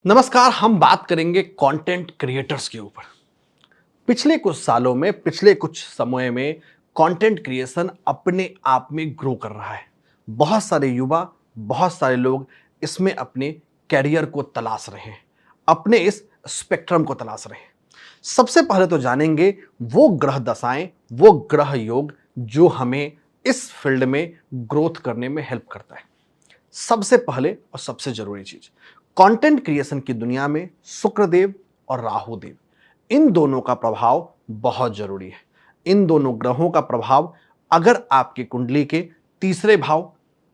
नमस्कार। हम बात करेंगे कंटेंट क्रिएटर्स के ऊपर। पिछले कुछ सालों में, पिछले कुछ समय में कंटेंट क्रिएशन अपने आप में ग्रो कर रहा है। बहुत सारे युवा, बहुत सारे लोग इसमें अपने कैरियर को तलाश रहे हैं, अपने इस स्पेक्ट्रम को तलाश रहे हैं। सबसे पहले तो जानेंगे वो ग्रह दशाएं, वो ग्रह योग जो हमें इस फील्ड में ग्रोथ करने में हेल्प करता है। सबसे पहले और सबसे जरूरी चीज, कंटेंट क्रिएशन की दुनिया में शुक्रदेव और राहु देव, इन दोनों का प्रभाव बहुत जरूरी है। इन दोनों ग्रहों का प्रभाव अगर आपकी कुंडली के तीसरे भाव,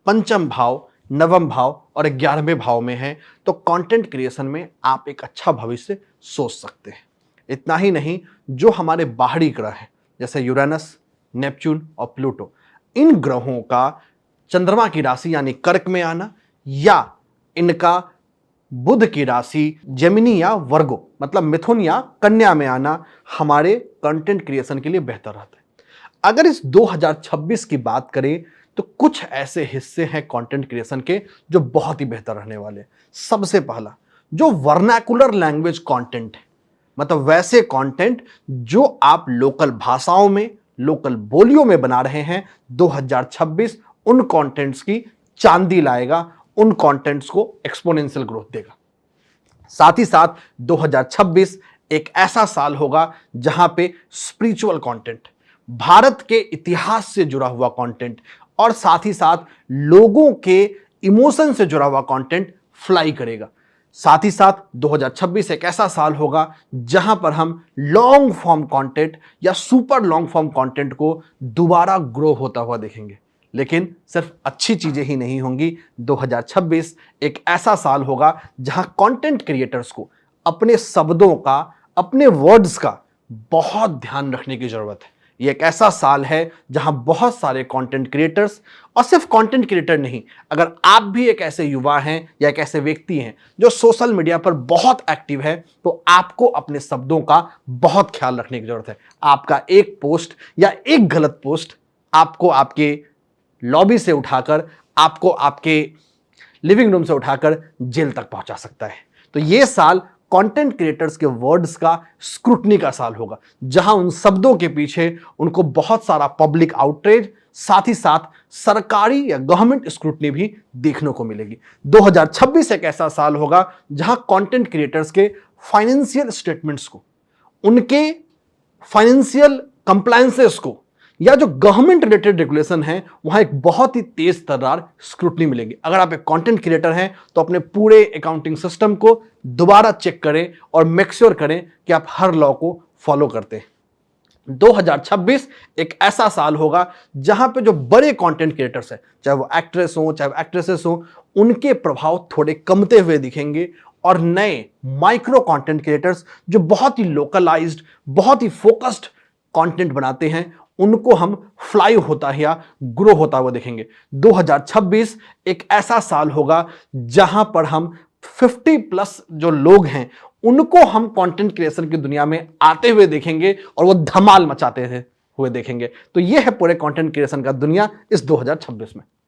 पंचम भाव, नवम भाव और 11वें भाव में है तो कंटेंट क्रिएशन में आप एक अच्छा भविष्य सोच सकते हैं। इतना ही नहीं, जो हमारे बाहरी ग्रह हैं जैसे यूरेनस, नेपच्यून और प्लूटो, इन ग्रहों का चंद्रमा की राशि यानी कर्क में आना या इनका बुध की राशि जेमिनी या वर्गो मतलब मिथुन या कन्या में आना हमारे कंटेंट क्रिएशन के लिए बेहतर रहता है। अगर इस 2026 की बात करें तो कुछ ऐसे हिस्से हैं कंटेंट क्रिएशन के जो बहुत ही बेहतर रहने वाले हैं। सबसे पहला, जो वर्नाकुलर लैंग्वेज कंटेंट है, मतलब वैसे कंटेंट जो आप लोकल भाषाओं में, लोकल बोलियों में बना रहे हैं, 2026 उन कंटेंट्स की चांदी लाएगा, उन कंटेंट्स को एक्सपोनेंशियल ग्रोथ देगा। साथ ही साथ 2026 एक ऐसा साल होगा जहां पे स्पिरिचुअल कंटेंट, भारत के इतिहास से जुड़ा हुआ कंटेंट और साथ ही साथ लोगों के इमोशन से जुड़ा हुआ कंटेंट फ्लाई करेगा। साथ ही साथ 2026 एक ऐसा साल होगा जहां पर हम लॉन्ग फॉर्म कंटेंट या सुपर लॉन्ग फॉर्म कंटेंट को दोबारा ग्रो होता हुआ देखेंगे। लेकिन सिर्फ अच्छी चीजें ही नहीं होंगी, 2026 एक ऐसा साल होगा जहां कंटेंट क्रिएटर्स को अपने शब्दों का, अपने वर्ड्स का बहुत ध्यान रखने की जरूरत है। ये एक ऐसा साल है जहां बहुत सारे कंटेंट क्रिएटर्स, और सिर्फ कंटेंट क्रिएटर नहीं, अगर आप भी एक ऐसे युवा हैं या एक ऐसे व्यक्ति हैं जो सोशल मीडिया पर बहुत एक्टिव है, तो आपको अपने शब्दों का बहुत ख्याल रखने की जरूरत है। आपका एक पोस्ट या एक गलत पोस्ट आपको आपके लॉबी से उठाकर, आपको आपके लिविंग रूम से उठाकर जेल तक पहुंचा सकता है। तो यह साल कंटेंट क्रिएटर्स के वर्ड्स का स्क्रूटनी का साल होगा, जहां उन शब्दों के पीछे उनको बहुत सारा पब्लिक आउटरीच, साथ ही साथ सरकारी या गवर्नमेंट स्क्रूटनी भी देखने को मिलेगी। 2026 एक ऐसा साल होगा जहां कंटेंट क्रिएटर्स के फाइनेंशियल स्टेटमेंट्स को, उनके फाइनेंशियल कंप्लायंसेस को, या जो गवर्नमेंट रिलेटेड रेगुलेशन है, वहां एक बहुत ही तेज तर्रार स्क्रूटनी मिलेगी। अगर आप एक कंटेंट क्रिएटर हैं तो अपने पूरे अकाउंटिंग सिस्टम को दोबारा चेक करें और मेक श्योर करें कि आप हर लॉ को फॉलो करते हैं। 2026 एक ऐसा साल होगा जहां पे जो बड़े कंटेंट क्रिएटर्स हैं, चाहे वो एक्ट्रेस हो, चाहे वो एक्ट्रेसेस हो, उनके प्रभाव थोड़े कमते हुए दिखेंगे और नए माइक्रो कंटेंट क्रिएटर्स जो बहुत ही लोकलाइज्ड, बहुत ही फोकस्ड कंटेंट बनाते हैं, उनको हम फ्लाई होता है या ग्रो होता हुआ देखेंगे। 2026 एक ऐसा साल होगा जहां पर हम 50 प्लस जो लोग हैं उनको हम कंटेंट क्रिएशन की दुनिया में आते हुए देखेंगे और वो धमाल मचाते हुए देखेंगे। तो ये है पूरे कंटेंट क्रिएशन का दुनिया इस 2026 में।